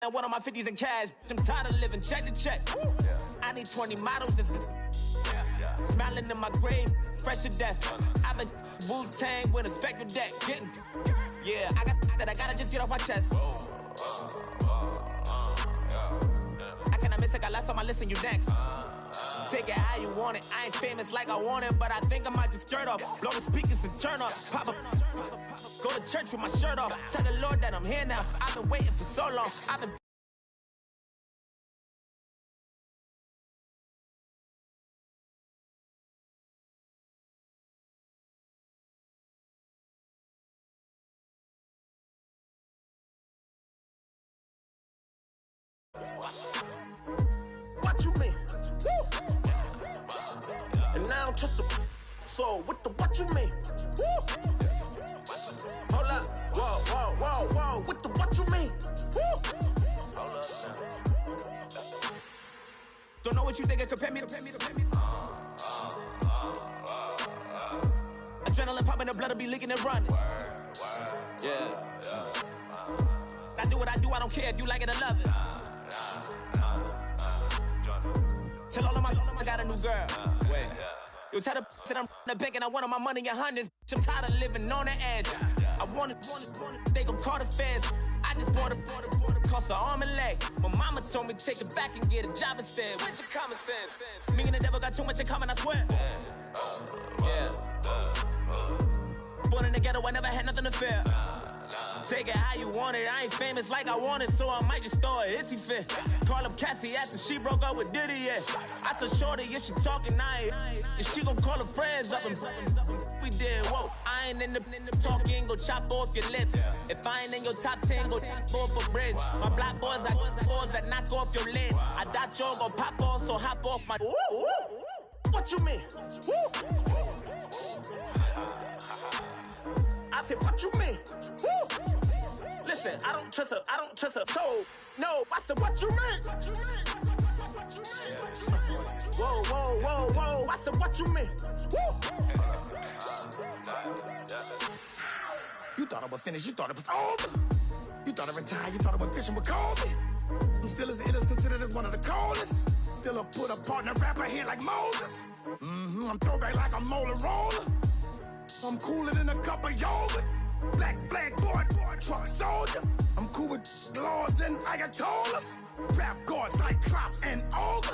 Now one of my 50s in cash. I'm tired of living check to check. I need 20 models. This is smiling in my grave, fresh to death. I've been Wu-Tang with a spectral deck. Yeah, I gotta just get off my chest. I cannot miss it, got last on my list and you next. Take it how you want it. I ain't famous like I want it, but I think I might just skirt off. Blow the speakers and turn off. Pop up. Go to church with my shirt off. Tell the Lord that I'm here now. I've been waiting for so long. I've been. What you mean? Woo! And now just a so with the what you mean? Woo! Hold up, whoa, with the what you mean? Woo! Hold up now. Don't know what you think, compare me to adrenaline popping, the blood will be leaking and running. Yeah. I do what I do, I don't care if you like it or love it. Tell all of my I got a new girl. Wait. You tell the that I'm the bank and I want all my money in hundreds. I'm tired of living on the edge. I want it, they gon' call the feds. I just bought a cost an arm and leg. My mama told me take it back and get a job instead. Where's your common sense? Me and the devil got too much in common, I swear. Yeah. Born in the ghetto, I never had nothing to fear. Take it how you want it. I ain't famous like I want it, so I might just throw it if he fit. Call up Cassie after she broke up with Diddy, yeah. I told Shorty if she talking, and she gon' call her friends up and we did, whoa. I ain't in the talking, go chop off your lips. If I ain't in your top 10, go top 4 for bridge. My black boys, I got boys that knock off your lid. I thought y'all gon' pop off, so hop off my. What you mean? I said, what you mean? Woo! Listen, I don't trust her, so, no, I said, what you mean? Whoa, I said, what you mean? Woo! You thought I was finished, you thought it was over. You thought I retired, you thought I went fishing with Kobe. I'm still as ill as considered as one of the coldest. Still a put a partner rapper here like Moses. I'm throwback like a molar roller. I'm cooler than a cup of yogurt. Black flag boy, truck soldier. I'm cool with laws and ayatollahs. Rap gods like Klops and Olga.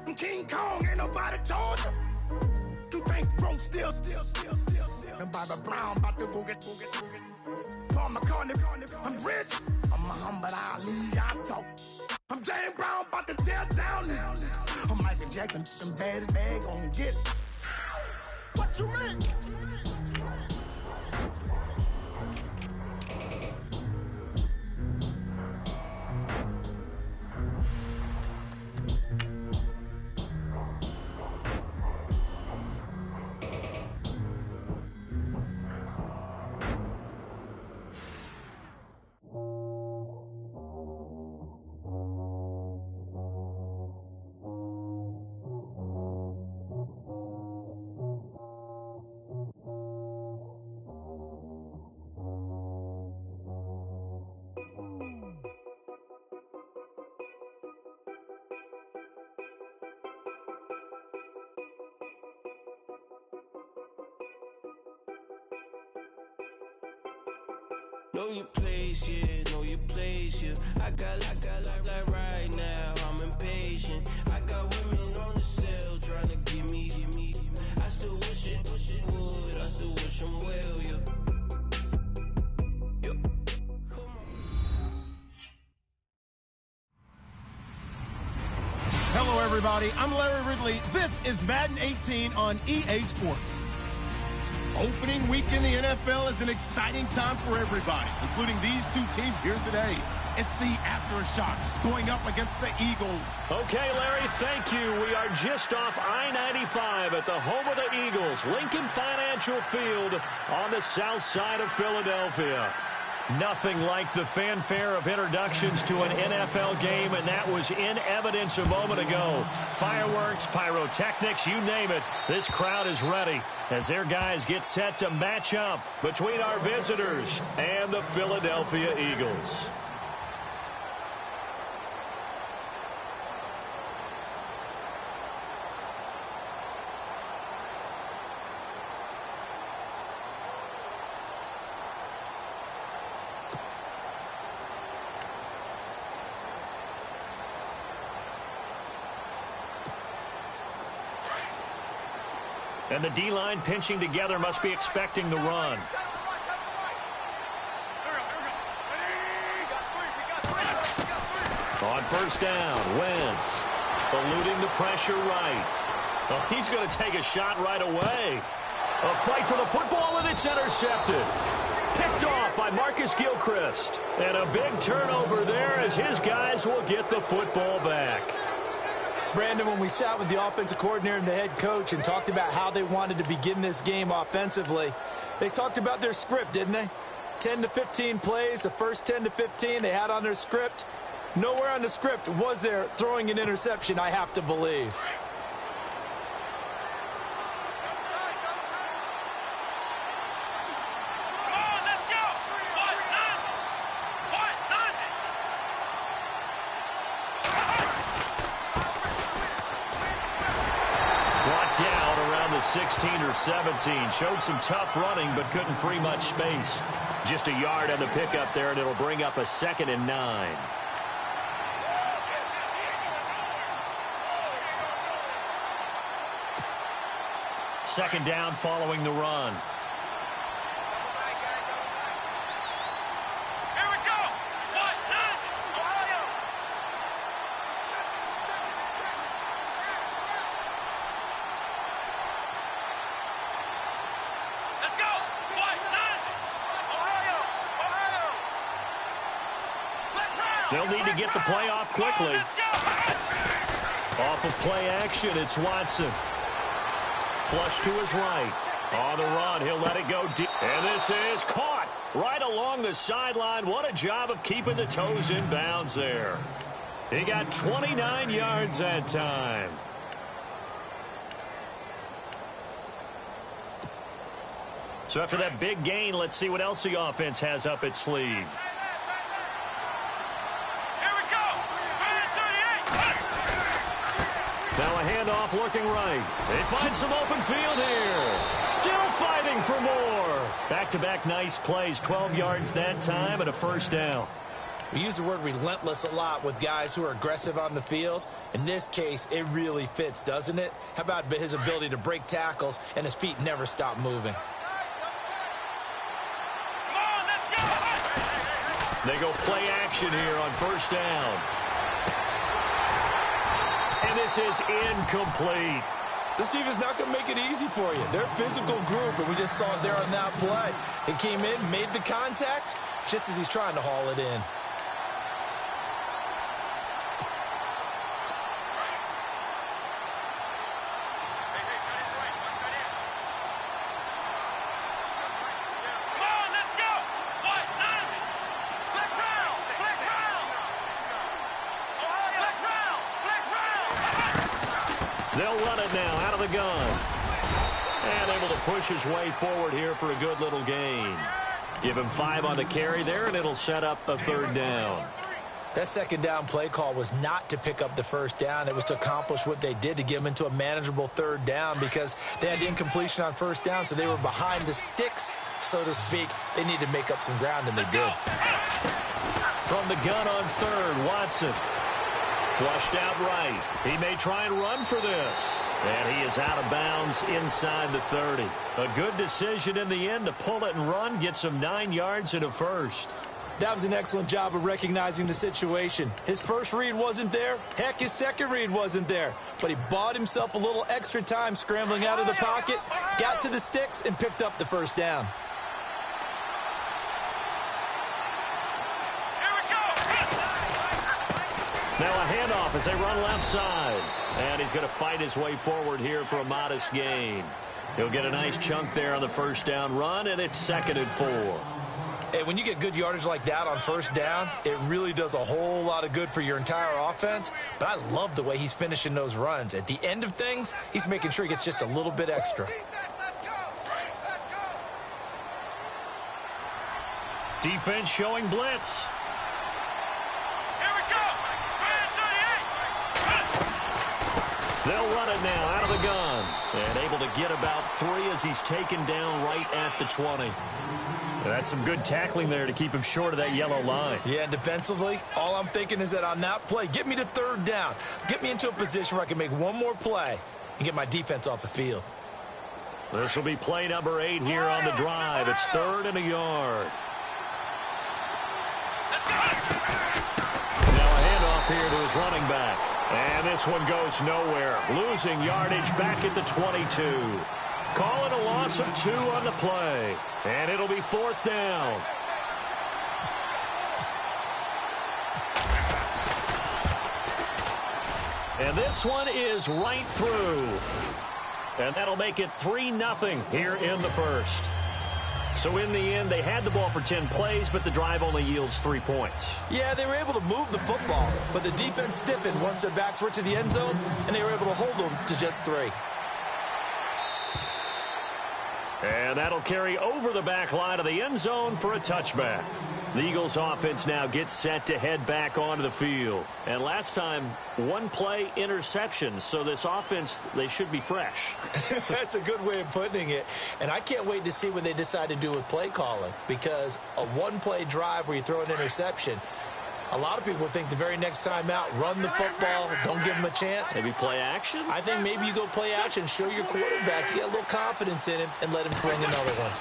I'm King Kong, ain't nobody told you. You think Rome still. And Bobby Brown about to go get. Paul McCartney, I'm rich. I'm Muhammad Ali, I talk. I'm James Brown, about to tear down this. I'm Michael Jackson, them bad as bad, gon' get it. What you mean? Know your place, yeah, know your place, yeah. I got like right now, I'm impatient. I got women on the cell trying to give me. I still wish it would, I still wish them well, yeah. Hello, everybody. I'm Larry Ridley. This is Madden 18 on EA Sports. Opening week in the NFL is an exciting time for everybody, including these two teams here today. It's the aftershocks going up against the Eagles. Okay, Larry, thank you. We are just off I-95 at the home of the Eagles, Lincoln Financial Field on the south side of Philadelphia. Nothing like the fanfare of introductions to an NFL game, and that was in evidence a moment ago. Fireworks, pyrotechnics, you name it. This crowd is ready as their guys get set to match up between our visitors and the Philadelphia Eagles. And the D-line pinching together must be expecting the run. On first down, Wentz eluding the pressure right. Oh, he's going to take a shot right away. A fight for the football, and it's intercepted. Picked off by Marcus Gilchrist. And a big turnover there as his guys will get the football back. Brandon, when we sat with the offensive coordinator and the head coach and talked about how they wanted to begin this game offensively, they talked about their script, didn't they? 10 to 15 plays, the first 10 to 15 they had on their script. Nowhere on the script was there throwing an interception, I have to believe. Brought down around the 16 or 17. Showed some tough running, but couldn't free much space. Just a yard on the pickup there, and it'll bring up a 2nd and 9. Second down following the run. Here we go. Ohio. Let's go. Ohio. They'll need to get the play off quickly. Off of play action, it's Watson. Flush to his right. On the run, he'll let it go deep. And this is caught right along the sideline. What a job of keeping the toes in bounds there. He got 29 yards that time. So after that big gain, let's see what else the offense has up its sleeve. Now a handoff looking right. They find some open field here. Still fighting for more. Back-to-back nice plays. 12 yards that time and a first down. We use the word relentless a lot with guys who are aggressive on the field. In this case, it really fits, doesn't it? How about his ability to break tackles and his feet never stop moving? They go play action here on first down. And this is incomplete. This defense not going to make it easy for you. They're a physical group, and we just saw it there on that play. It came in, made the contact, just as he's trying to haul it in. They'll run it now out of the gun. And able to push his way forward here for a good little gain. Give him 5 on the carry there, and it'll set up a third down. That second down play call was not to pick up the first down. It was to accomplish what they did, to get them into a manageable third down, because they had incompletion on first down, so they were behind the sticks, so to speak. They needed to make up some ground, and they did. From the gun on third, Watson. Flushed out right. He may try and run for this. And he is out of bounds inside the 30. A good decision in the end to pull it and run, get some 9 yards and a first. That was an excellent job of recognizing the situation. His first read wasn't there. Heck, his second read wasn't there. But he bought himself a little extra time scrambling out of the pocket, got to the sticks, and picked up the first down. Now a handoff as they run left side. And he's going to fight his way forward here for a modest gain. He'll get a nice chunk there on the first down run, and it's 2nd and 4. Hey, when you get good yardage like that on first down, it really does a whole lot of good for your entire offense. But I love the way he's finishing those runs. At the end of things, he's making sure he gets just a little bit extra. Defense showing blitz. They'll run it now out of the gun. And able to get about 3 as he's taken down right at the 20. That's some good tackling there to keep him short of that yellow line. Yeah, and defensively, all I'm thinking is that on that play, get me to third down. Get me into a position where I can make one more play and get my defense off the field. This will be play number 8 here on the drive. It's 3rd and a yard. Now a handoff here to his running back. And this one goes nowhere. Losing yardage back at the 22. Call it a loss of 2 on the play. And it'll be 4th down. And this one is right through. And that'll make it 3-0 here in the first. So in the end, they had the ball for 10 plays, but the drive only yields 3 points. Yeah, they were able to move the football, but the defense stiffened once their backs were to the end zone, and they were able to hold them to just 3. And that'll carry over the back line of the end zone for a touchback. The Eagles offense now gets set to head back onto the field. And last time, 1 play interception. So this offense, they should be fresh. That's a good way of putting it. And I can't wait to see what they decide to do with play calling. Because a 1-play drive where you throw an interception, a lot of people think the very next time out, run the football, don't give them a chance. Maybe play action? I think maybe you go play action, show your quarterback, get a little confidence in him, and let him fling another one.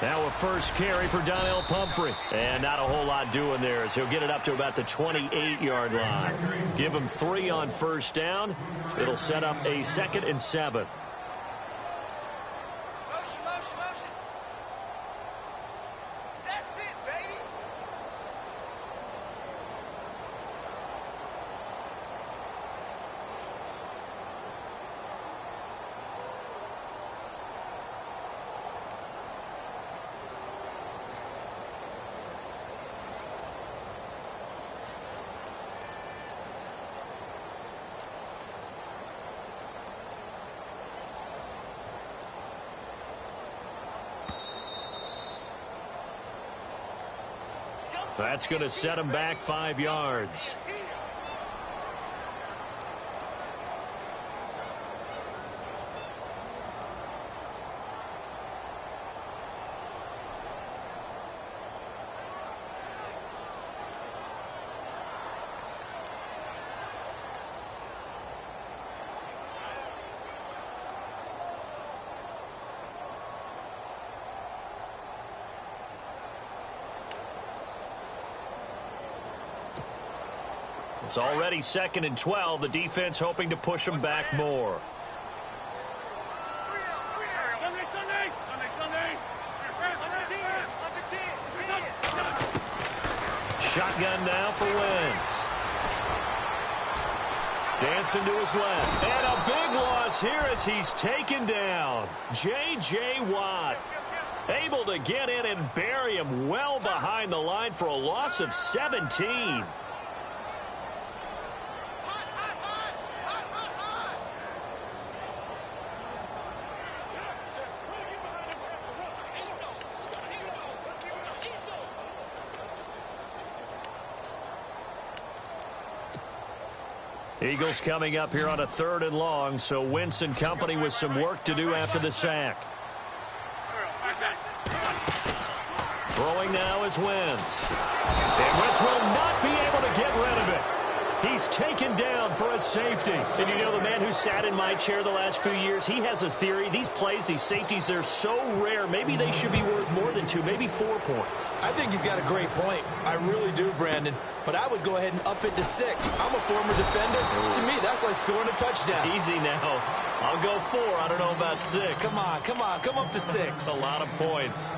Now a first carry for Donnell Pumphrey. And not a whole lot doing there as he'll get it up to about the 28-yard line. Give him 3 on first down. It'll set up a 2nd and 7. Motion, motion, motion. That's it, baby. That's going to set him back 5 yards. It's already 2nd and 12. The defense hoping to push them back more. Shotgun now for Wentz. Dancing to his left. And a big loss here as he's taken down. J.J. Watt able to get in and bury him well behind the line for a loss of 17. Eagles coming up here on a 3rd and long, so Wentz and company with some work to do after the sack. Throwing now is Wentz. And Wentz will not be able to get rid of it. He's taken down for a safety. And you know, the man who sat in my chair the last few years, he has a theory. These plays, these safeties, they're so rare. Maybe they should be worth more than 2, maybe 4 points. I think he's got a great point. I really do, Brandon. But I would go ahead and up it to 6. I'm a former defender. To me, that's like scoring a touchdown. Easy now. I'll go 4. I don't know about 6. Come on, come on. Come up to 6. A lot of points.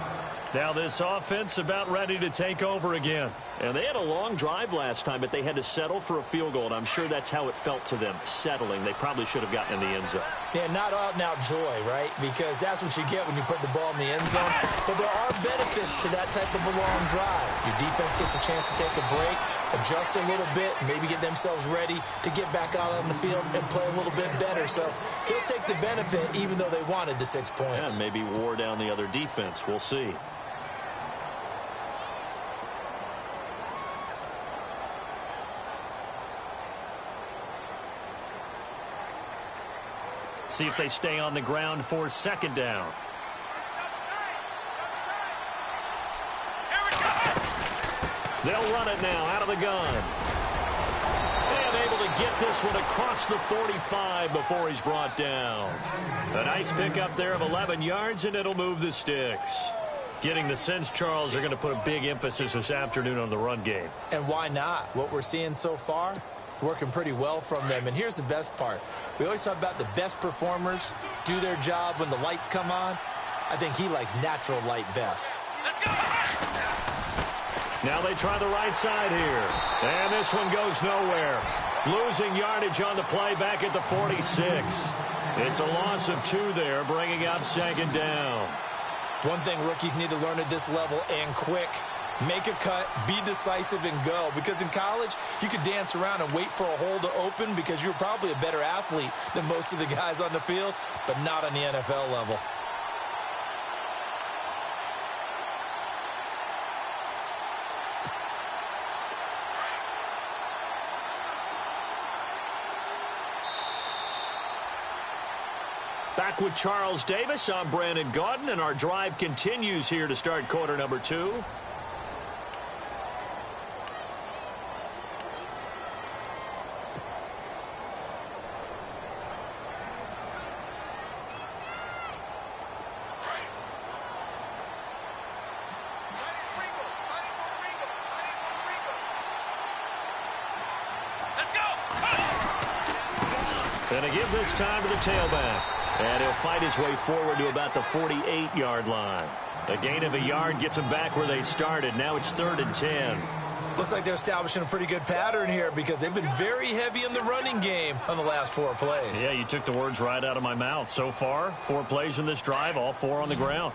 Now this offense about ready to take over again. And they had a long drive last time, but they had to settle for a field goal. And I'm sure that's how it felt to them, settling. They probably should have gotten in the end zone. Yeah, not out-and-out joy, right? Because that's what you get when you put the ball in the end zone. But there are benefits to that type of a long drive. Your defense gets a chance to take a break, adjust a little bit, maybe get themselves ready to get back out on the field and play a little bit better. So he'll take the benefit even though they wanted the 6 points. Yeah, maybe wore down the other defense. We'll see. See if they stay on the ground for 2nd down. They'll run it now out of the gun. And able to get this one across the 45 before he's brought down. A nice pickup there of 11 yards, and it'll move the sticks. Getting the sense, Charles, are going to put a big emphasis this afternoon on the run game. And why not? What we're seeing so far, it's working pretty well from them. And here's the best part. We always talk about the best performers do their job when the lights come on. I think he likes natural light best. Now they try the right side here. And this one goes nowhere. Losing yardage on the play back at the 46. It's a loss of 2 there, bringing up second down. One thing rookies need to learn at this level, and quick, make a cut, be decisive, and go. Because in college, you could dance around and wait for a hole to open because you're probably a better athlete than most of the guys on the field, but not on the NFL level. Back with Charles Davis, I'm Brandon Gaudin, and our drive continues here to start quarter number 2. And a give this time to the tailback. And he'll fight his way forward to about the 48-yard line. A gain of a yard gets them back where they started. Now it's 3rd and 10. Looks like they're establishing a pretty good pattern here because they've been very heavy in the running game on the last 4 plays. Yeah, you took the words right out of my mouth. So far, 4 plays in this drive, all 4 on the ground.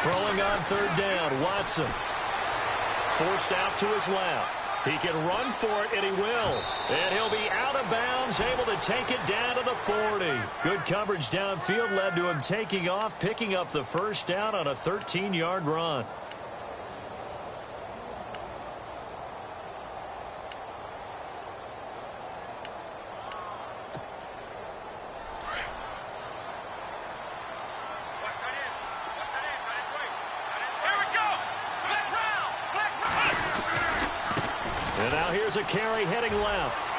Throwing on 3rd down, Watson. Forced out to his left. He can run for it, and he will. And he'll be out of bounds, able to take it down to the 40. Good coverage downfield led to him taking off, picking up the first down on a 13-yard run. A carry heading left.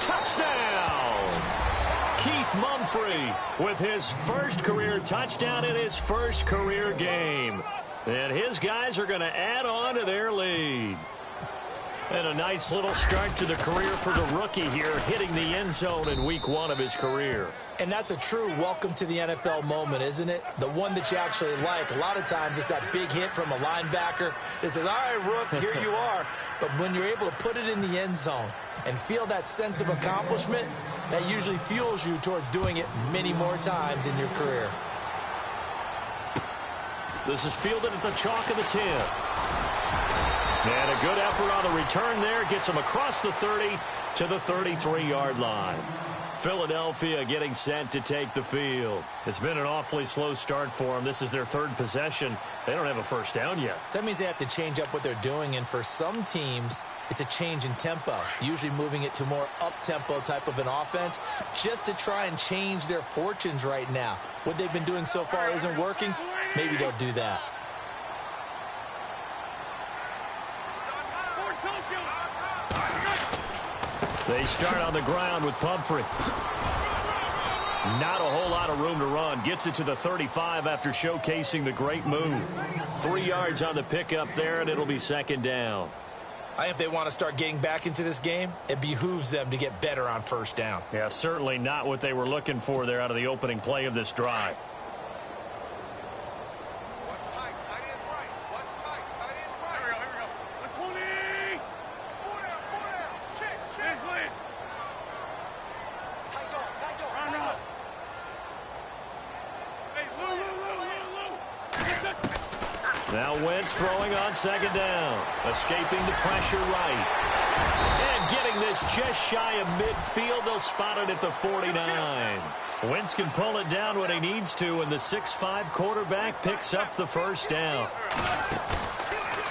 Touchdown! Keith Mumphrey with his first career touchdown in his first career game. And his guys are going to add on to their lead. And a nice little start to the career for the rookie here, hitting the end zone in week 1 of his career. And that's a true welcome to the NFL moment, isn't it? The one that you actually like. A lot of times it's that big hit from a linebacker that says, all right, Rook, here you are. But when you're able to put it in the end zone and feel that sense of accomplishment, that usually fuels you towards doing it many more times in your career. This is fielded at the chalk of the 10. And a good effort on the return there. Gets him across the 30 to the 33-yard line. Philadelphia getting set to take the field. It's been an awfully slow start for them. This is their 3rd possession. They don't have a first down yet. So that means they have to change up what they're doing, and for some teams, it's a change in tempo, usually moving it to more up-tempo type of an offense just to try and change their fortunes right now. What they've been doing so far isn't working. Maybe they'll do that. They start on the ground with Pumphrey. Not a whole lot of room to run. Gets it to the 35 after showcasing the great move. 3 yards on the pickup there, and it'll be 2nd down. I think if they want to start getting back into this game, it behooves them to get better on 1st down. Yeah, certainly not what they were looking for there out of the opening play of this drive. Now Wentz throwing on 2nd down. Escaping the pressure right. And getting this just shy of midfield. They'll spot it at the 49. Wentz can pull it down when he needs to, and the 6'5 quarterback picks up the first down.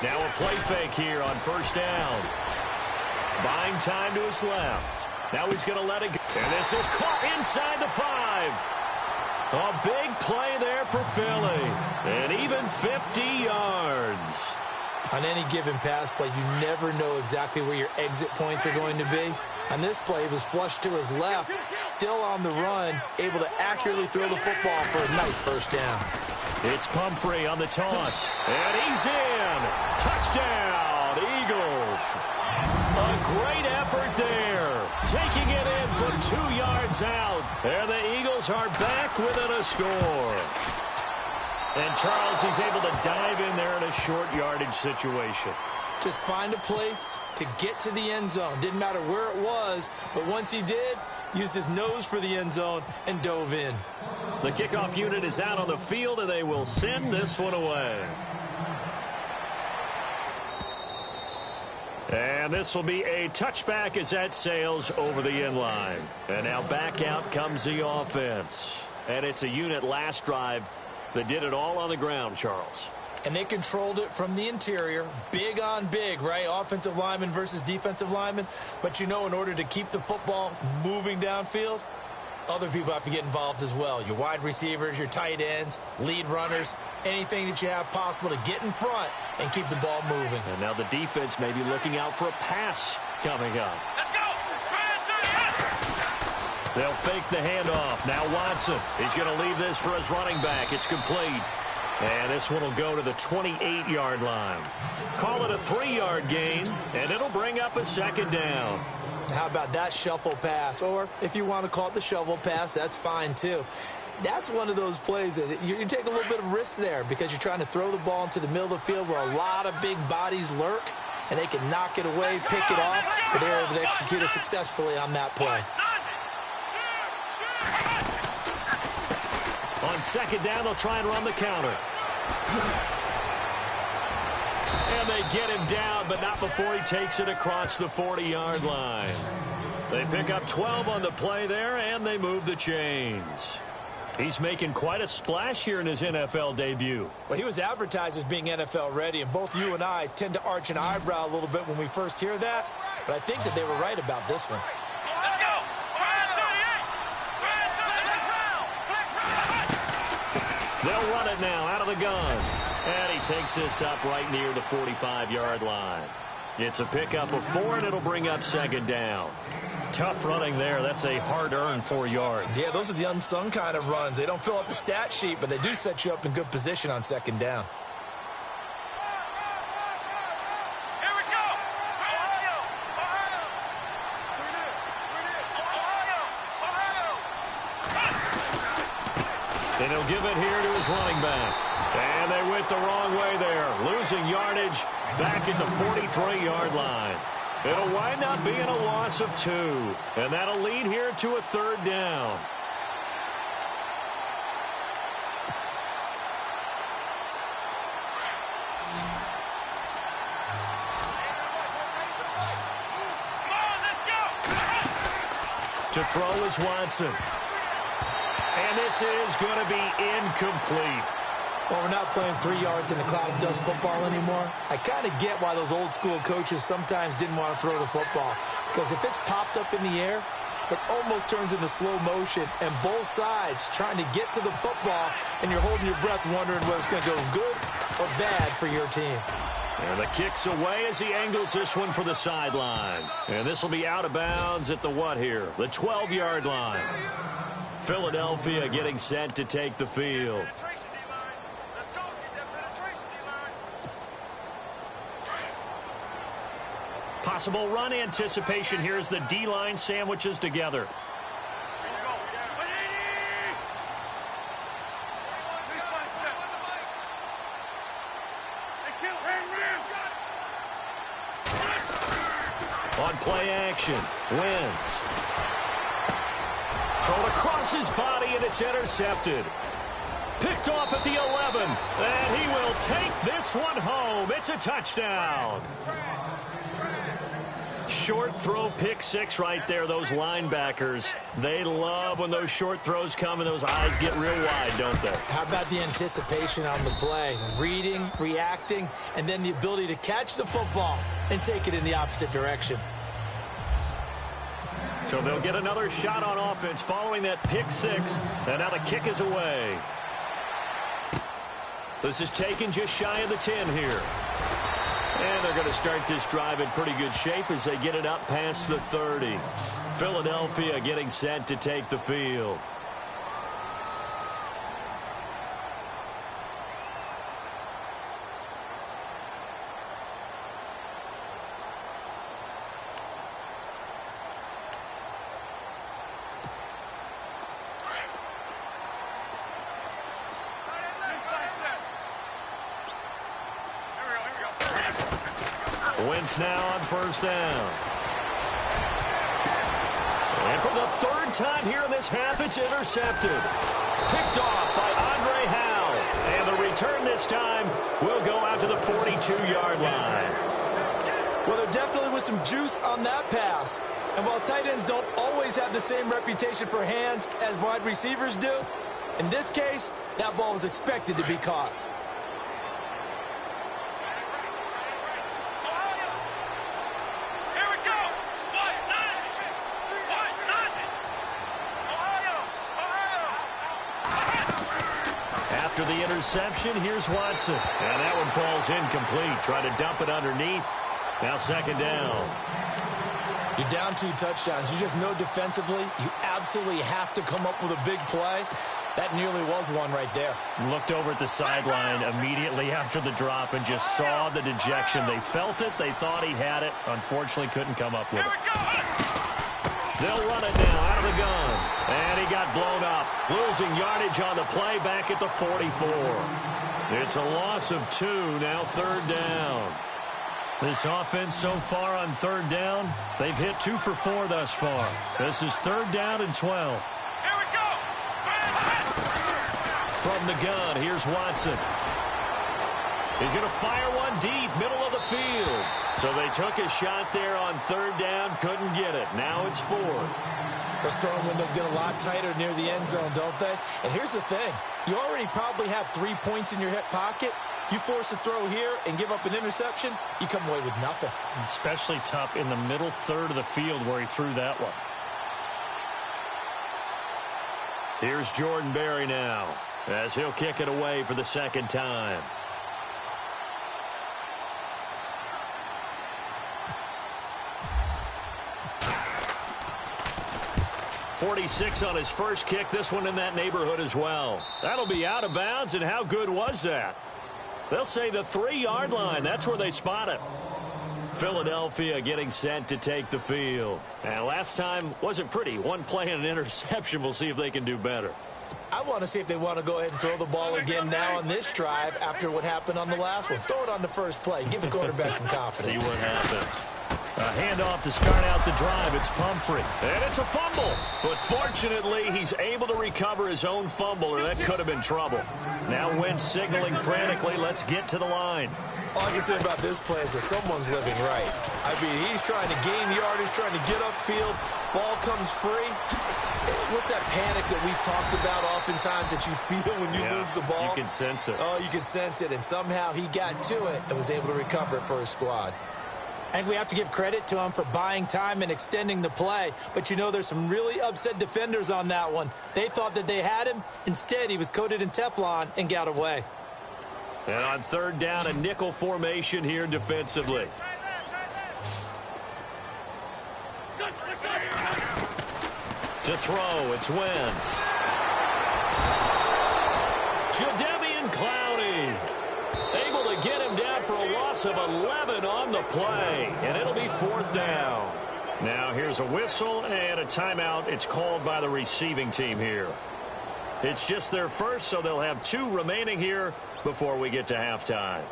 Now a play fake here on 1st down. Buying time to his left. Now he's going to let it go. And this is caught inside the 5. A big play there for Philly. And even 50 yards. On any given pass play, you never know exactly where your exit points are going to be. On this play, he was flushed to his left, still on the run, able to accurately throw the football for a nice first down. It's Pumphrey on the toss, and he's in. Touchdown, Eagles. A great effort there, taking it in from 2 yards out, and the Eagles are back within a score. And Charles, he's able to dive in there in a short yardage situation. Just find a place to get to the end zone. Didn't matter where it was, but once he did, used his nose for the end zone and dove in. The kickoff unit is out on the field, and they will send this one away. And this will be a touchback as that sails over the end line. And now back out comes the offense. And it's a unit last drive that did it all on the ground, Charles. And they controlled it from the interior, big on big, right? Offensive lineman versus defensive lineman. But, you know, in order to keep the football moving downfield, other people have to get involved as well. Your wide receivers, your tight ends, lead runners, anything that you have possible to get in front and keep the ball moving. And now the defense may be looking out for a pass coming up. Let's go! They'll fake the handoff. Now Watson. He's going to leave this for his running back. It's complete. And this one will go to the 28-yard line. Call it a 3-yard gain, and it'll bring up a second down. How about that shuffle pass? Or if you want to call it the shovel pass, that's fine too. That's one of those plays that you take a little bit of risk there because you're trying to throw the ball into the middle of the field where a lot of big bodies lurk, and they can knock it away, pick it off, but they're able to execute it successfully on that play. On second down, they'll try and run the counter. And they get him down, but not before he takes it across the 40-yard line. They pick up 12 on the play there, and they move the chains. He's making quite a splash here in his NFL debut. Well, he was advertised as being NFL ready, and both you and I tend to arch an eyebrow a little bit when we first hear that, but I think that they were right about this one. Let's go! They'll run it now out of the gun. And he takes this up right near the 45-yard line. It's a pickup of 4, and it'll bring up second down. Tough running there. That's a hard-earned 4 yards. Yeah, those are the unsung kind of runs. They don't fill up the stat sheet, but they do set you up in good position on second down. Here we go! And he'll give it here to his running back. And they went the wrong way there. Losing yardage back at the 43-yard line. It'll wind up being a loss of 2. And that'll lead here to a third down. To throw is Watson. And this is going to be incomplete. Well, we're not playing 3 yards in a cloud of dust football anymore. I kind of get why those old school coaches sometimes didn't want to throw the football. Because if it's popped up in the air, it almost turns into slow motion. And both sides trying to get to the football, and you're holding your breath wondering whether it's going to go good or bad for your team. And the kick's away as he angles this one for the sideline. And this will be out of bounds at the what here? The 12-yard line. Philadelphia getting set to take the field. Possible run anticipation here as the D-line sandwiches together. On play action, Wentz. Thrown across his body, and it's intercepted. Picked off at the 11, and he will take this one home. It's a touchdown. Short throw, pick 6 right there. Those linebackers, they love when those short throws come and those eyes get real wide, don't they? How about the anticipation on the play? Reading, reacting, and then the ability to catch the football and take it in the opposite direction. So they'll get another shot on offense following that pick six. And now the kick is away. This is taken just shy of the 10 here. And they're going to start this drive in pretty good shape as they get it up past the 30. Philadelphia getting set to take the field. Wentz now on first down. And for the third time here in this half, it's intercepted. Picked off by Andre Howe. And the return this time will go out to the 42-yard line. Well, there definitely was some juice on that pass. And while tight ends don't always have the same reputation for hands as wide receivers do, in this case, that ball was expected to be caught. After the interception, here's Watson. And that one falls incomplete. Trying to dump it underneath. Now second down. You're down 2 touchdowns. You just know defensively you absolutely have to come up with a big play. That nearly was one right there. Looked over at the sideline immediately after the drop and just saw the dejection. They felt it. They thought he had it. Unfortunately, couldn't come up with it. They'll run it now out of the gun. And he got blown up. Losing yardage on the play back at the 44. It's a loss of 2, now third down. This offense so far on third down, they've hit 2 for 4 thus far. This is third down and 12. Here we go. From the gun, here's Watson. He's going to fire one deep, middle of the field. So they took a shot there on third down, couldn't get it. Now it's 4. Those throwing windows get a lot tighter near the end zone, don't they? And here's the thing. You already probably have 3 points in your hip pocket. You force a throw here and give up an interception, you come away with nothing. Especially tough in the middle third of the field where he threw that one. Here's Jordan Berry now as he'll kick it away for the second time. .46 on his first kick. This one in that neighborhood as well. That'll be out of bounds, and how good was that? They'll say the 3-yard line. That's where they spot it. Philadelphia getting set to take the field. And last time wasn't pretty. One play and an interception. We'll see if they can do better. I want to see if they want to go ahead and throw the ball again now on this drive after what happened on the last one. Throw it on the first play. Give the quarterback some confidence. See what happens. A handoff to start out the drive. It's Pumphrey. And it's a fumble. But fortunately, he's able to recover his own fumble, or that could have been trouble. Now Wentz signaling frantically, let's get to the line. All I can say about this play is that someone's living right. I mean, he's trying to gain yardage, trying to get upfield. Ball comes free. What's that panic that we've talked about oftentimes that you feel when you lose the ball? You can sense it. Oh, you can sense it. And somehow he got to it and was able to recover it for his squad. I think we have to give credit to him for buying time and extending the play. But, you know, there's some really upset defenders on that one. They thought that they had him. Instead, he was coated in Teflon and got away. And on third down, a nickel formation here defensively. To throw, it's Wentz. Jadeveon Clowney able to get him down for a loss of 11 on the play, and it'll be fourth down. Now here's a whistle and a timeout. It's called by the receiving team here. It's just their first, so they'll have 2 remaining here before we get to halftime.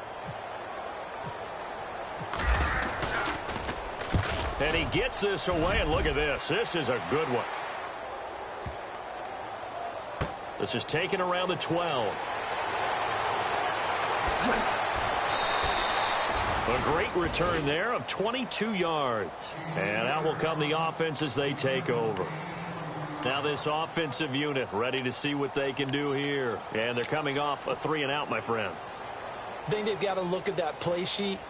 And he gets this away, and look at this. This is a good one. This is taken around the 12. A great return there of 22 yards. And out will come the offense as they take over. Now this offensive unit ready to see what they can do here. And they're coming off a 3-and-out, my friend. I think they've got to look at that play sheet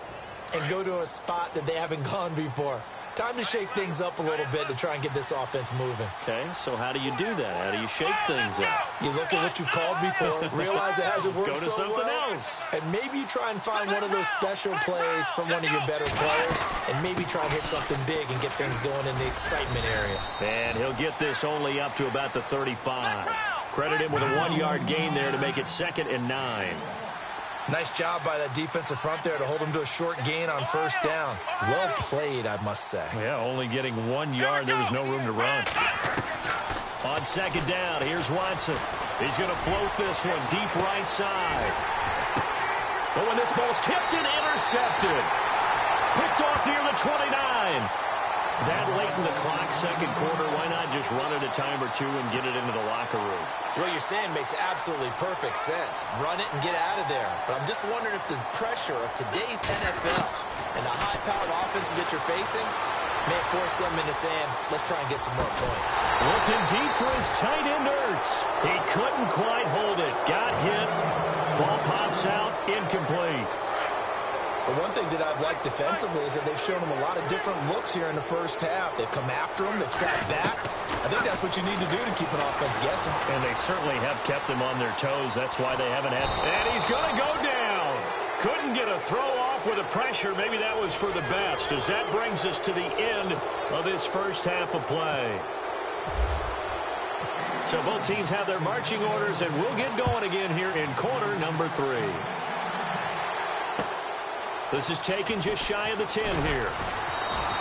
and go to a spot that they haven't gone before. Time to shake things up a little bit to try and get this offense moving. Okay, so how do you do that? How do you shake things up? You look at what you've called before, realize it hasn't worked Go to so something well, else. and maybe you try and find one of those special plays from one of your better players, and maybe try and hit something big and get things going in the excitement area. And he'll get this only up to about the 35. Credit him with a 1-yard gain there to make it 2nd and 9. Nice job by that defensive front there to hold him to a short gain on first down. Well played, I must say. Yeah, only getting 1 yard. There was no room to run. On 2nd down, here's Watson. He's going to float this one deep right side. But when this ball's tipped and intercepted. Picked off near the 29. That late in the clock, 2nd quarter, why not just run it a time or two and get it into the locker room? What you're saying makes absolutely perfect sense. Run it and get out of there. But I'm just wondering if the pressure of today's NFL and the high-powered offenses that you're facing may force them into saying, let's try and get some more points. Looking deep for his tight end, Ertz. He couldn't quite hold it. Got hit. Ball pops out. Incomplete. But one thing that I've liked defensively is that they've shown them a lot of different looks here in the first half. They've come after them. They've sat back. I think that's what you need to do to keep an offense guessing. And they certainly have kept them on their toes. That's why they haven't had... And he's going to go down. Couldn't get a throw off with the pressure. Maybe that was for the best, as that brings us to the end of this first half of play. So both teams have their marching orders, and we'll get going again here in quarter number 3. This is taken just shy of the 10 here.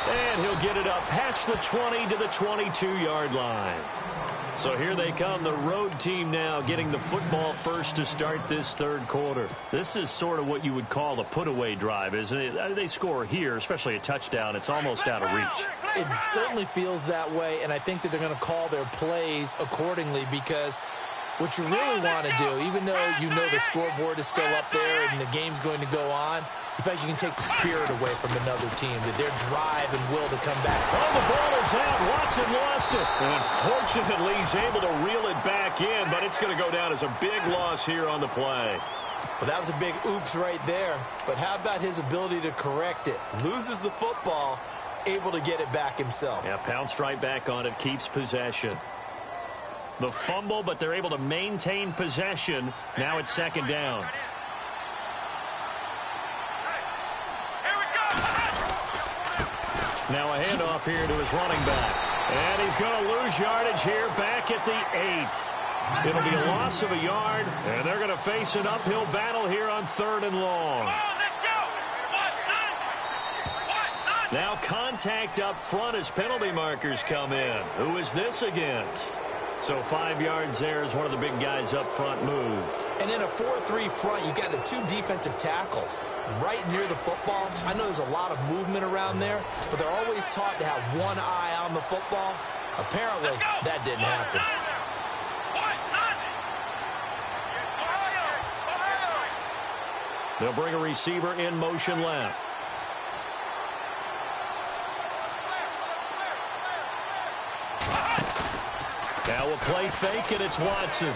And he'll get it up past the 20 to the 22-yard line. So here they come, the road team now getting the football first to start this 3rd quarter. This is sort of what you would call a put-away drive, isn't it? They score here, especially a touchdown. It's almost out of reach. It certainly feels that way, and I think that they're going to call their plays accordingly, because what you really want to do, even though you know the scoreboard is still up there and the game's going to go on, you feel like you can take the spirit away from another team, that their drive and will to come back. Oh, the ball is out. Watson lost it. And unfortunately, he's able to reel it back in, but it's going to go down as a big loss here on the play. Well, that was a big oops right there. But how about his ability to correct it? Loses the football, able to get it back himself. Yeah, pounced right back on it, keeps possession. The fumble, but they're able to maintain possession. Now it's 2nd down. Now a handoff here to his running back. And he's going to lose yardage here back at the 8. It'll be a loss of a yard, and they're going to face an uphill battle here on 3rd and long. Now contact up front as penalty markers come in. Who is this against? So 5 yards there as one of the big guys up front moved. And in a 4-3 front, you got the 2 defensive tackles right near the football. I know there's a lot of movement around there, but they're always taught to have one eye on the football. Apparently, that didn't happen. They'll bring a receiver in motion left. Now a play fake, and it's Watson.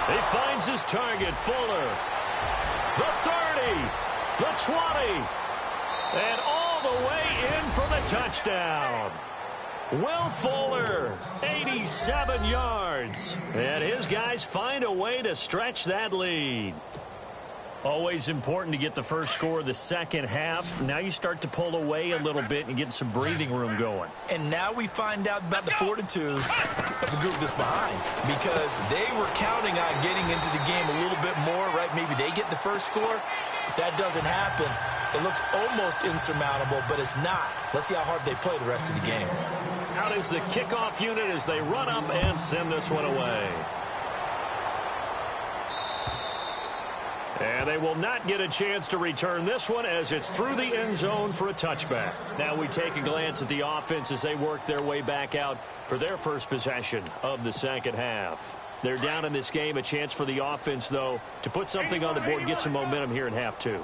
He finds his target, Fuller. The 30, the 20, and all the way in for the touchdown. Will Fuller, 87 yards. And his guys find a way to stretch that lead. Always important to get the first score of the second half. Now you start to pull away a little bit and get some breathing room going. And now we find out about the fortitude of the group that's behind, because they were counting on getting into the game a little bit more, right? Maybe they get the first score. If that doesn't happen, it looks almost insurmountable, but it's not. Let's see how hard they play the rest of the game. Out is the kickoff unit as they run up and send this one away. And they will not get a chance to return this one as it's through the end zone for a touchback. Now we take a glance at the offense as they work their way back out for their first possession of the second half. They're down in this game. A chance for the offense, though, to put something on the board, get some momentum here in half 2.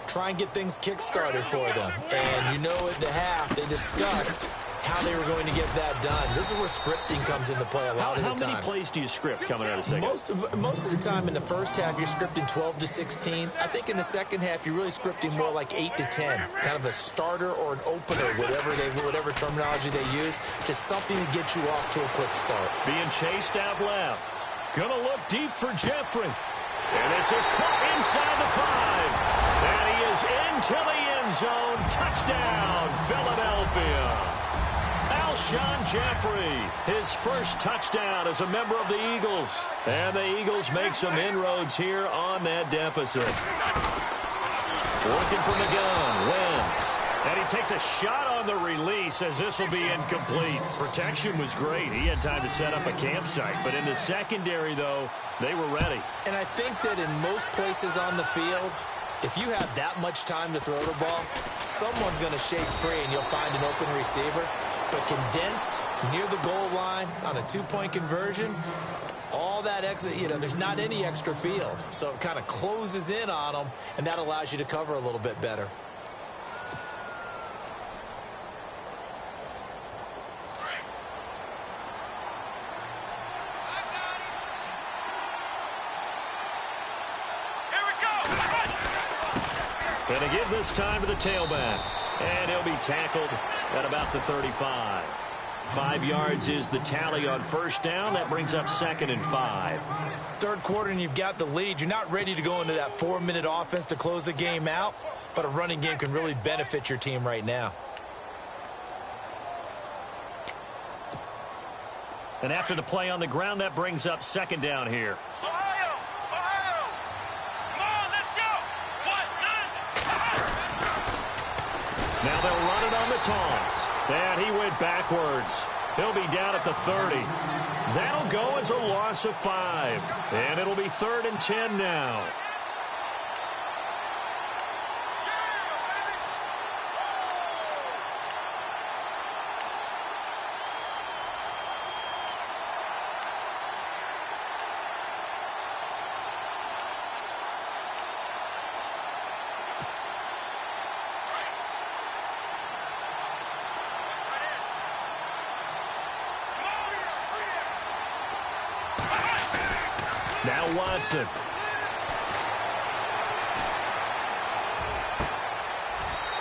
Try and get things kick-started for them. And you know at the half they discussed how they were going to get that done. This is where scripting comes into play a lot of the time. How many plays do you script coming out of second? Most of the time in the first half, you're scripting 12 to 16. I think in the second half, you're really scripting more like 8 to 10. Kind of a starter or an opener, whatever terminology they use. Just something to get you off to a quick start. Being chased out left. Gonna look deep for Jeffrey. And this is caught inside the 5. And he is into the end zone. Touchdown, Philadelphia. Alshon Jeffrey, his first touchdown as a member of the Eagles. And the Eagles make some inroads here on that deficit. Working from the gun, Wentz. And he takes a shot on the release as this will be incomplete. Protection was great. He had time to set up a campsite. But in the secondary, though, they were ready. And I think that in most places on the field, if you have that much time to throw the ball, someone's going to shake free and you'll find an open receiver. But condensed near the goal line on a 2-point conversion, all that extra, there's not any extra field. So it kind of closes in on them, and that allows you to cover a little bit better. Going to give this time to the tailback. And he'll be tackled at about the 35. 5 yards is the tally on first down. That brings up 2nd and 5. Third quarter and you've got the lead. You're not ready to go into that 4-minute offense to close the game out, but a running game can really benefit your team right now. And after the play on the ground, that brings up 2nd down here. Now they'll run it on the toss. And he went backwards. He'll be down at the 30. That'll go as a loss of 5. And it'll be 3rd and 10 now. Now Watson.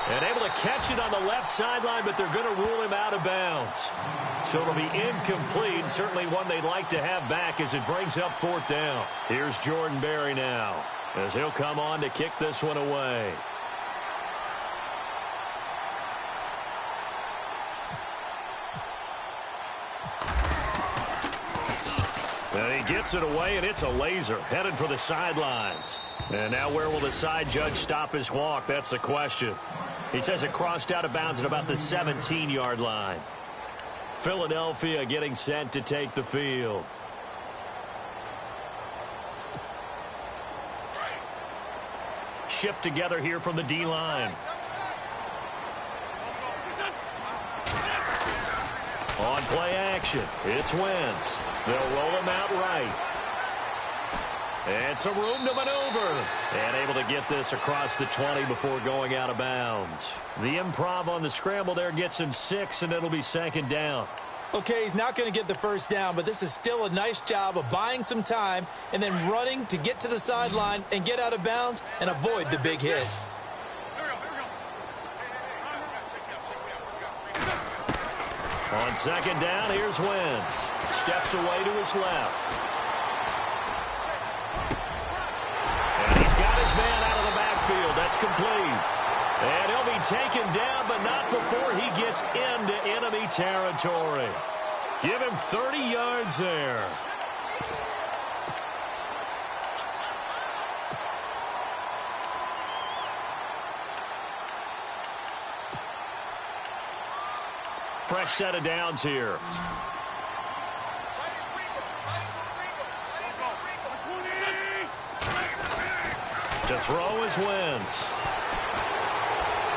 And able to catch it on the left sideline, but they're going to rule him out of bounds. So it'll be incomplete, certainly one they'd like to have back as it brings up 4th down. Here's Jordan Berry now as he'll come on to kick this one away. And he gets it away, and it's a laser headed for the sidelines. And now where will the side judge stop his walk? That's the question. He says it crossed out of bounds at about the 17-yard line. Philadelphia getting set to take the field. Shift together here from the D-line. On play action, it's Wentz. They'll roll him out right. And some room to maneuver. And able to get this across the 20 before going out of bounds. The improv on the scramble there gets him 6, and it'll be 2nd down. Okay, he's not going to get the first down, but this is still a nice job of buying some time and then running to get to the sideline and get out of bounds and avoid the big hit. On 2nd down, here's Wentz. Steps away to his left. And he's got his man out of the backfield. That's complete. And he'll be taken down, but not before he gets into enemy territory. Give him 30 yards there. Fresh set of downs here. To throw is Wentz.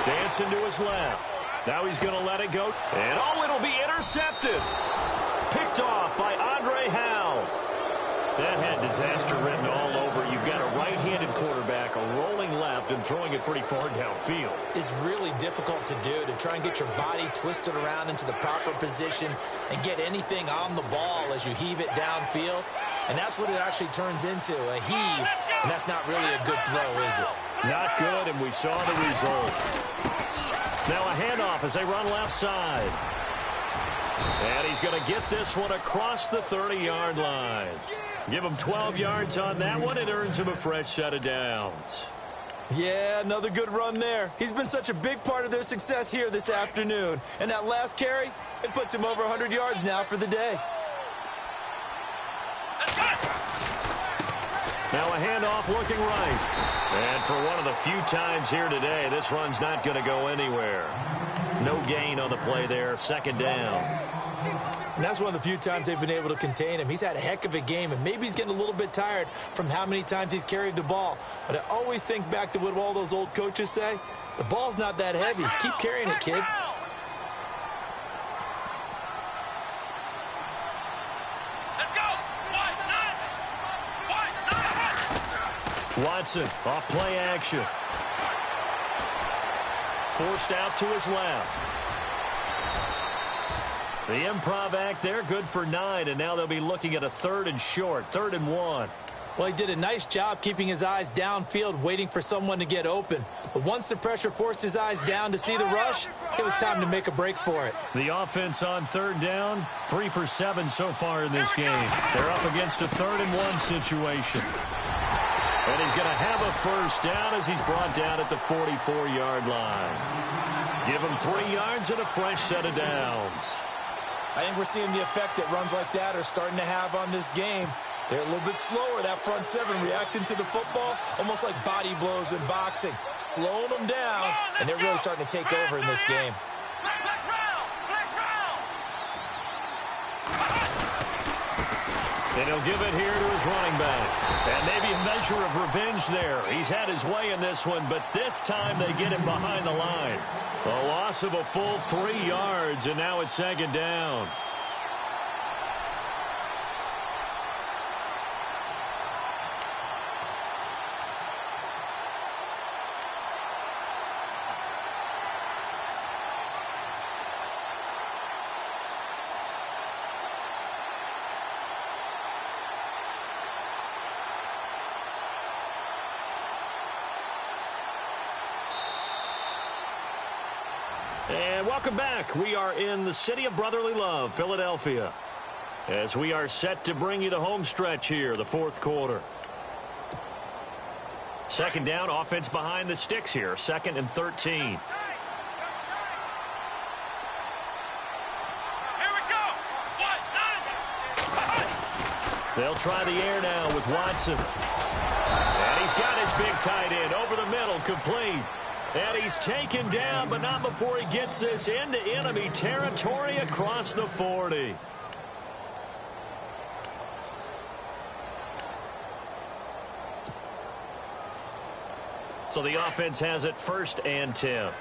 Dancing to his left. Now he's going to let it go. And it'll be intercepted. Picked off by Andre Howe. That had disaster written all over. You've got a right-handed quarterback, a rolling left, and throwing it pretty far downfield. It's really difficult to do, to try and get your body twisted around into the proper position and get anything on the ball as you heave it downfield. And that's what it actually turns into, a heave. And that's not really a good throw, is it? Not good, and we saw the result. Now a handoff as they run left side. And he's going to get this one across the 30-yard line. Give him 12 yards on that one. It earns him a fresh set of downs. Yeah, another good run there. He's been such a big part of their success here this afternoon. And that last carry, it puts him over 100 yards now for the day. Now a handoff looking right. And for one of the few times here today, this run's not going to go anywhere. No gain on the play there, second down. And that's one of the few times they've been able to contain him. He's had a heck of a game, and maybe he's getting a little bit tired from how many times he's carried the ball. But I always think back to what all those old coaches say. The ball's not that heavy. Keep carrying it, kid. Watson off play action. Forced out to his left. The improv act there, good for 9, and now they'll be looking at a 3rd and short, 3rd and 1. Well, he did a nice job keeping his eyes downfield, waiting for someone to get open. But once the pressure forced his eyes down to see the rush, it was time to make a break for it. The offense on 3rd down, 3 for 7 so far in this game. They're up against a 3rd and 1 situation. And he's going to have a first down as he's brought down at the 44-yard line. Give him 3 yards and a fresh set of downs. I think we're seeing the effect that runs like that are starting to have on this game. They're a little bit slower, that front 7, reacting to the football, almost like body blows in boxing, slowing them down, and they're really starting to take over in this game. And he'll give it here to his running back. And maybe a measure of revenge there. He's had his way in this one, but this time they get him behind the line. A loss of a full 3 yards, and now it's second down. And welcome back. We are in the city of brotherly love, Philadelphia, as we are set to bring you the home stretch here, the 4th quarter. Second down, offense behind the sticks here, 2nd and 13. Here we go. 1, 9. They'll try the air now with Watson. And he's got his big tight end over the middle, complete. And he's taken down, but not before he gets this into enemy territory across the 40. So the offense has it 1st and 10. Here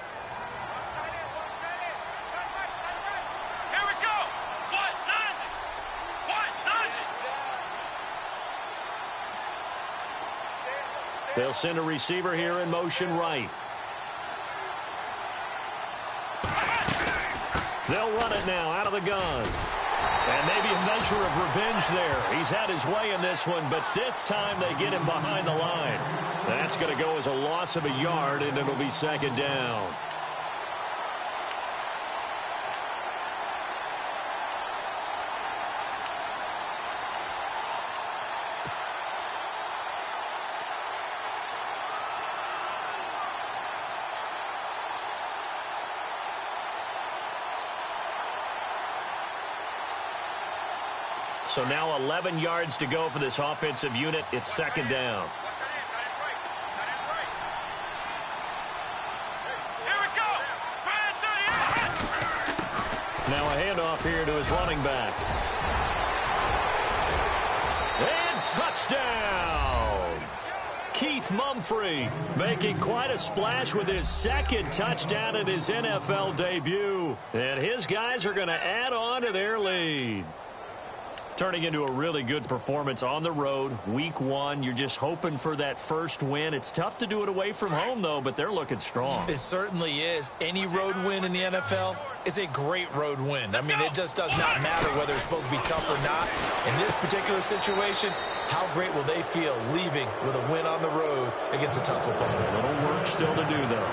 we go. 1, 9. They'll send a receiver here in motion right. They'll run it now out of the gun. And maybe a measure of revenge there. He's had his way in this one, but this time they get him behind the line. That's going to go as a loss of a yard, and it'll be second down. So now 11 yards to go for this offensive unit. It's second down. Here we go. Now a handoff here to his running back. And touchdown! Keith Mumphrey making quite a splash with his 2nd touchdown in his NFL debut. And his guys are going to add on to their lead. Turning into a really good performance on the road, week one. You're just hoping for that first win. It's tough to do it away from home, though, but they're looking strong. It certainly is. Any road win in the NFL is a great road win. I mean, it just does not matter whether it's supposed to be tough or not. In this particular situation, how great will they feel leaving with a win on the road against a tough opponent? A little work still to do, though.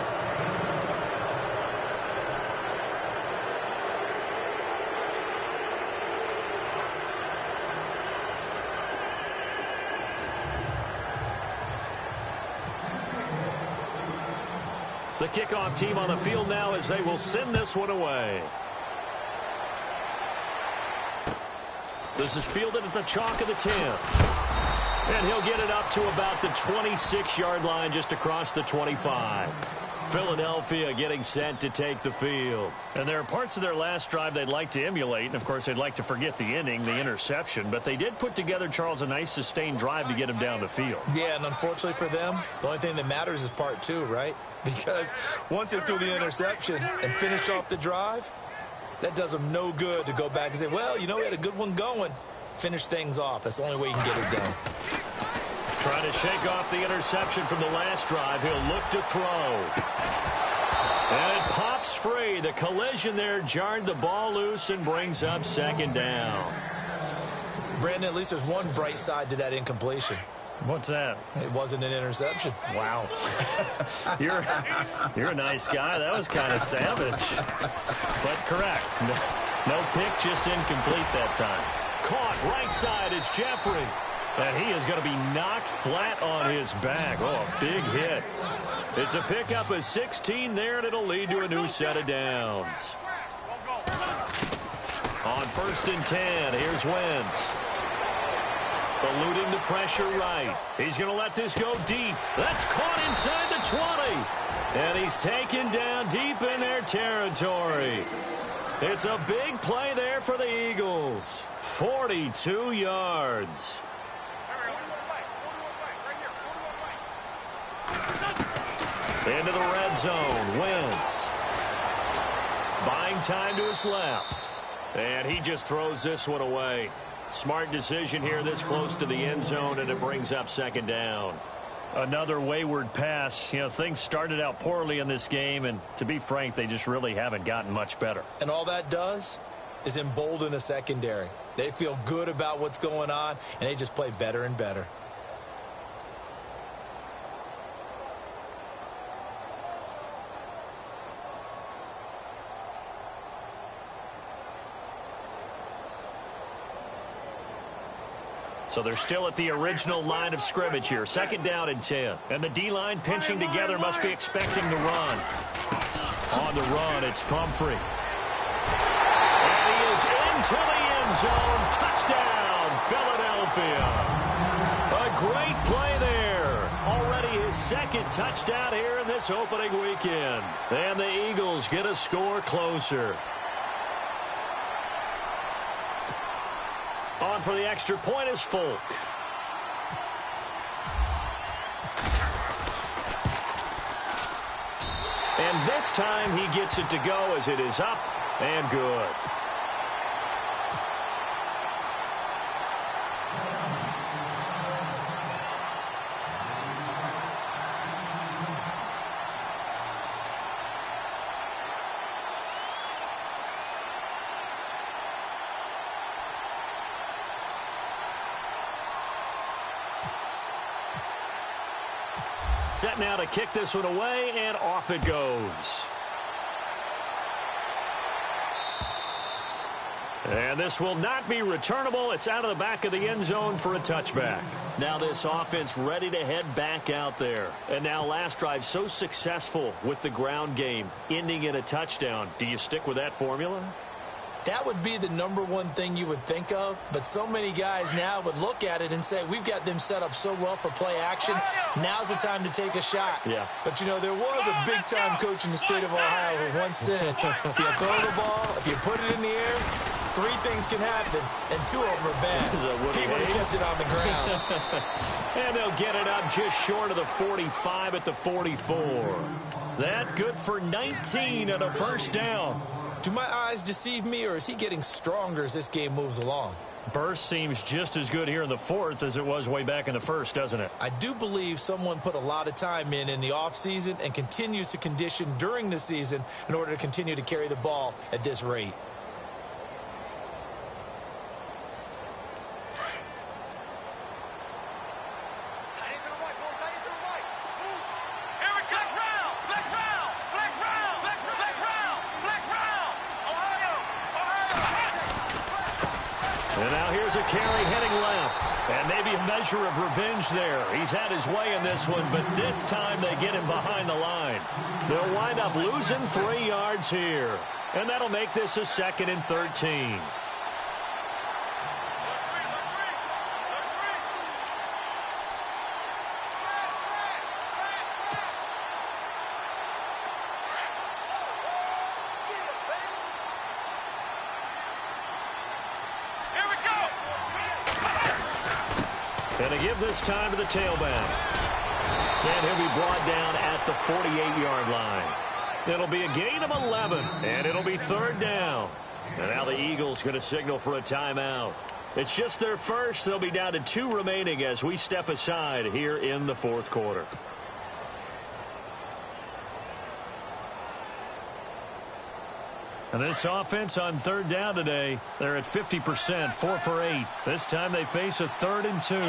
The kickoff team on the field now as they will send this one away. This is fielded at the chalk of the 10. And he'll get it up to about the 26-yard line just across the 25. Philadelphia getting set to take the field. And there are parts of their last drive they'd like to emulate. And, of course, they'd like to forget the ending, the interception. But they did put together, Charles, a nice sustained drive to get him down the field. Yeah, and unfortunately for them, the only thing that matters is part two, right? Because once they threw the interception and finished off the drive, that does them no good to go back and say, well, you know, we had a good one going. Finish things off. That's the only way you can get it done. Trying to shake off the interception from the last drive. He'll look to throw. And it pops free. The collision there jarred the ball loose and brings up second down. Brandon, at least there's one bright side to that incompletion. What's that? It wasn't an interception. Wow. You're a nice guy. That was kind of savage. But correct. No pick, just incomplete that time. Caught right side is Jeffrey. And he is going to be knocked flat on his back. Oh, a big hit. It's a pickup of 16 there, and it'll lead to a new set of downs. On 1st and 10, here's Wentz. Eluding the pressure right. He's going to let this go deep. That's caught inside the 20. And he's taken down deep in their territory. It's a big play there for the Eagles. 42 yards. Into the red zone. Wentz. Buying time to his left. And he just throws this one away. Smart decision here this close to the end zone, and it brings up second down. Another wayward pass. You know, things started out poorly in this game, and to be frank, they just really haven't gotten much better. And all that does is embolden a secondary. They feel good about what's going on, and they just play better and better. So they're still at the original line of scrimmage here. Second down and 10. And the D-line pinching together must be expecting the run. On the run, it's Pumphrey. And he is into the end zone. Touchdown, Philadelphia. A great play there. Already his second touchdown here in this opening weekend. And the Eagles get a score closer. On for the extra point is Folk. And this time he gets it to go as it is up and good. Set now to kick this one away, and off it goes. And this will not be returnable. It's out of the back of the end zone for a touchback. Now this offense ready to head back out there. And now last drive so successful with the ground game, ending in a touchdown. Do you stick with that formula? That would be the number one thing you would think of, but so many guys now would look at it and say, we've got them set up so well for play action. Now's the time to take a shot. Yeah. But, you know, there was a big-time coach in the state of Ohio who once said, if you throw the ball, if you put it in the air, 3 things can happen, and 2 of them are bad. He would have kept it on the ground. And they'll get it up just short of the 45 at the 44. That good for 19 and a first down. Do my eyes deceive me, or is he getting stronger as this game moves along? Burst seems just as good here in the fourth as it was way back in the first, doesn't it? I do believe someone put a lot of time in the offseason and continues to condition during the season in order to continue to carry the ball at this rate. And now here's a carry heading left. And maybe a measure of revenge there. He's had his way in this one, but this time they get him behind the line. They'll wind up losing 3 yards here. And that'll make this a 2nd and 13. And to give this time to the tailback. And he'll be brought down at the 48-yard line. It'll be a gain of 11, and it'll be 3rd down. And now the Eagles going to signal for a timeout. It's just their first. They'll be down to 2 remaining as we step aside here in the 4th quarter. And this offense on 3rd down today, they're at 50%, 4 for 8. This time they face a 3rd and 2. They'll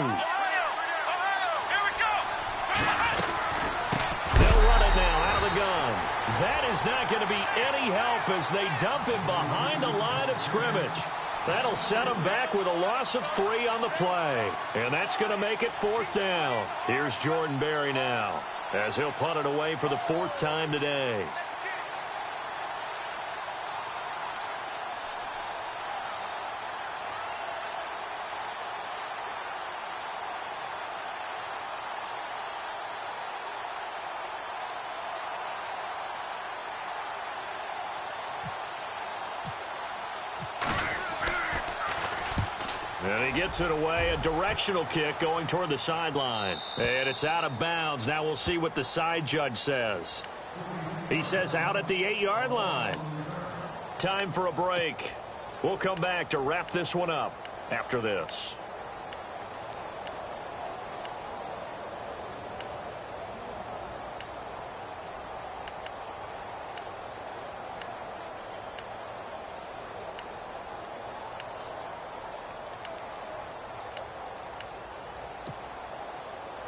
run it now out of the gun. That is not going to be any help as they dump him behind the line of scrimmage. That'll set him back with a loss of 3 on the play. And that's going to make it 4th down. Here's Jordan Berry now as he'll punt it away for the 4th time today. And he gets it away, a directional kick going toward the sideline. And it's out of bounds. Now we'll see what the side judge says. He says out at the 8-yard line. Time for a break. We'll come back to wrap this one up after this.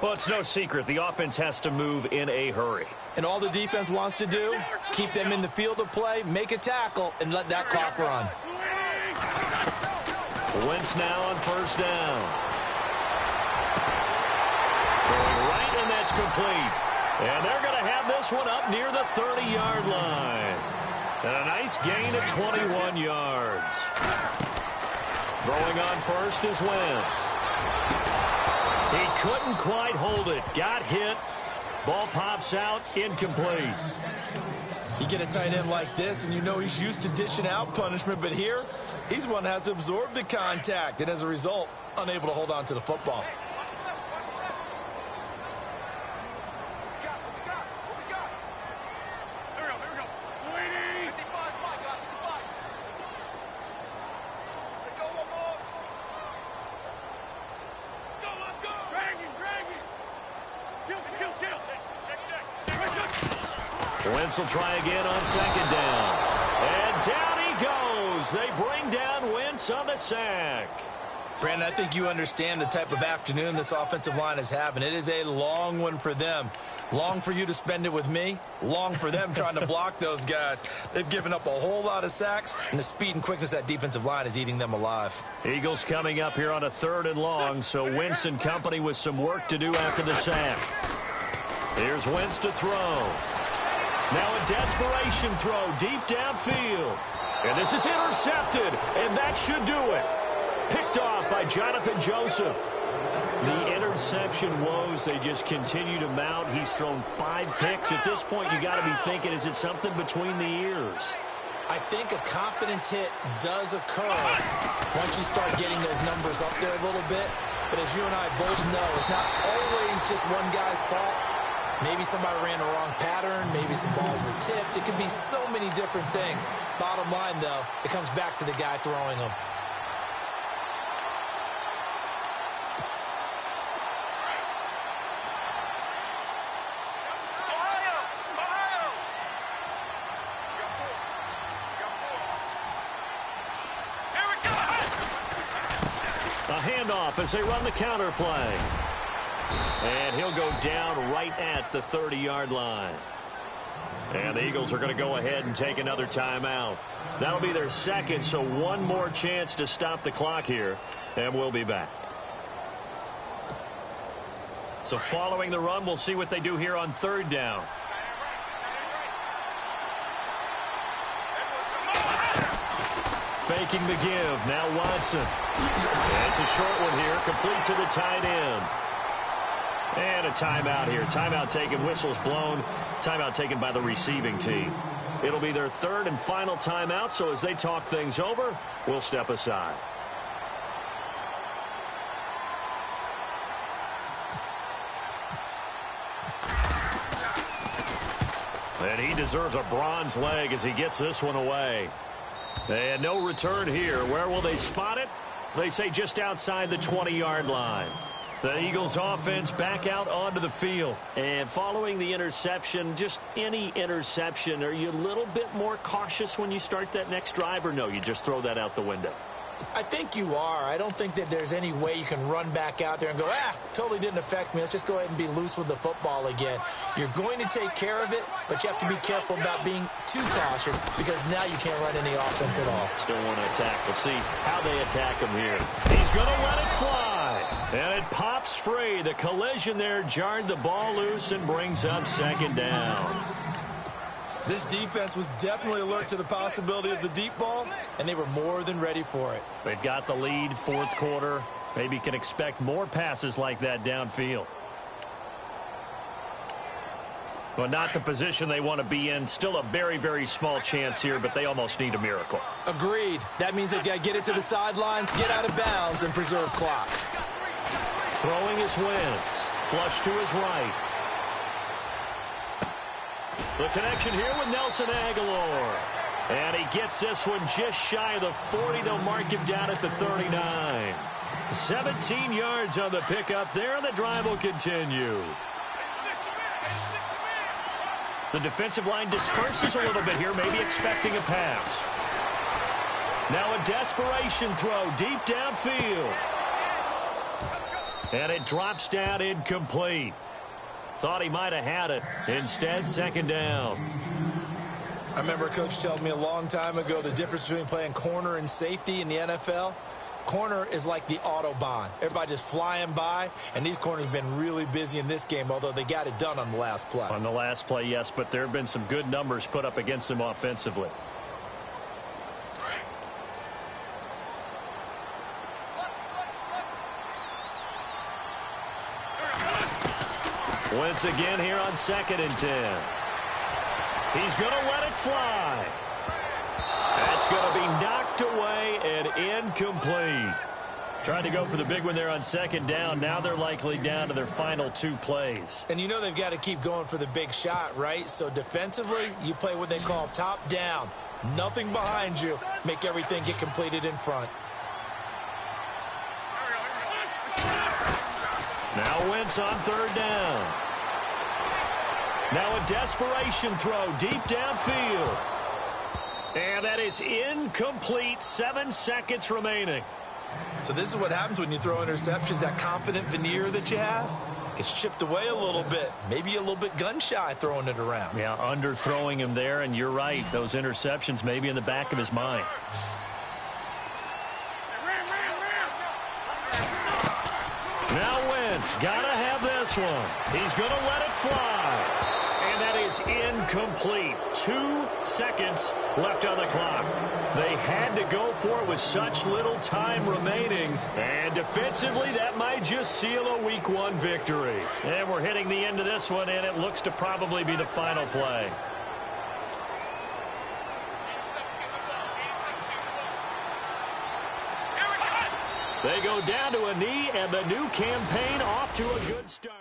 Well, it's no secret. The offense has to move in a hurry. And all the defense wants to do, keep them in the field of play, make a tackle, and let that clock run. Wentz now on 1st down. Throwing right, and that's complete. And they're going to have this one up near the 30-yard line. And a nice gain of 21 yards. Throwing on first is Wentz. He couldn't quite hold it. Got hit. Ball pops out. Incomplete. You get a tight end like this, and you know he's used to dishing out punishment, but here, he's the one that has to absorb the contact, and as a result, unable to hold on to the football. Wentz will try again on 2nd down. And down he goes. They bring down Wentz on the sack. Brandon, I think you understand the type of afternoon this offensive line is having. It is a long one for them. Long for you to spend it with me. Long for them trying to block those guys. They've given up a whole lot of sacks, and the speed and quickness of that defensive line is eating them alive. Eagles coming up here on a 3rd and long, so Wentz and company with some work to do after the sack. Here's Wentz to throw. Now a desperation throw deep downfield. And this is intercepted, and that should do it. Picked off by Jonathan Joseph. The interception woes, they just continue to mount. He's thrown 5 picks. At this point, you got to be thinking, is it something between the ears? I think a confidence hit does occur once you start getting those numbers up there a little bit. But as you and I both know, it's not always just one guy's fault. Maybe somebody ran the wrong pattern. Maybe some balls were tipped. It could be so many different things. Bottom line, though, it comes back to the guy throwing them. handoff as they run the counter play. And he'll go down right at the 30-yard line. And the Eagles are going to go ahead and take another timeout. That'll be their second, so one more chance to stop the clock here, and we'll be back. So following the run, we'll see what they do here on third down. Faking the give. Now Watson. It's a short one here, complete to the tight end. And a timeout here. Timeout taken, whistles blown. Timeout taken by the receiving team. It'll be their third and final timeout, so as they talk things over, we'll step aside. And he deserves a bronze leg as he gets this one away. And no return here. Where will they spot it? They say just outside the 20-yard line. The Eagles offense back out onto the field. And following the interception, just any interception, are you a little bit more cautious when you start that next drive, or no, you just throw that out the window? I think you are. I don't think that there's any way you can run back out there and go, totally didn't affect me. Let's just go ahead and be loose with the football again. You're going to take care of it, but you have to be careful about being too cautious because now you can't run any offense at all. Still want to attack. We'll see how they attack him here. He's going to let it fly. And it pops free. The collision there jarred the ball loose and brings up second down. This defense was definitely alert to the possibility of the deep ball, and they were more than ready for it. They've got the lead, fourth quarter. Maybe can expect more passes like that downfield. But not the position they want to be in. Still a very, very small chance here, but they almost need a miracle. Agreed. That means they've got to get it to the sidelines, get out of bounds, and preserve clock. Throwing his Wentz. Flush to his right. The connection here with Nelson Aguilar. And he gets this one just shy of the 40. They'll mark him down at the 39. 17 yards on the pickup there, and the drive will continue. The defensive line disperses a little bit here, maybe expecting a pass. Now a desperation throw deep downfield. And it drops down incomplete. Thought he might have had it. Instead, second down. I remember a coach telling me a long time ago the difference between playing corner and safety in the NFL. Corner is like the Autobahn. Everybody just flying by, and these corners have been really busy in this game, although they got it done on the last play. On the last play, yes, but there have been some good numbers put up against them offensively. Once again here on 2nd and 10. He's going to let it fly. That's going to be knocked away and incomplete. Trying to go for the big one there on second down. Now they're likely down to their final two plays. And you know they've got to keep going for the big shot, right? So defensively, you play what they call top down. Nothing behind you. Make everything get completed in front. Now Wentz on third down. Now a desperation throw deep downfield. And that is incomplete. 7 seconds remaining. So this is what happens when you throw interceptions. That confident veneer that you have gets chipped away a little bit. Maybe a little bit gun-shy throwing it around. Yeah, underthrowing him there, and you're right. Those interceptions may be in the back of his mind. Now Wentz got to have this one. He's going to let it fly. And that is incomplete. 2 seconds left on the clock. They had to go for it with such little time remaining. And defensively, that might just seal a Week 1 victory. And we're hitting the end of this one, and it looks to probably be the final play. They go down to a knee, and the new campaign off to a good start.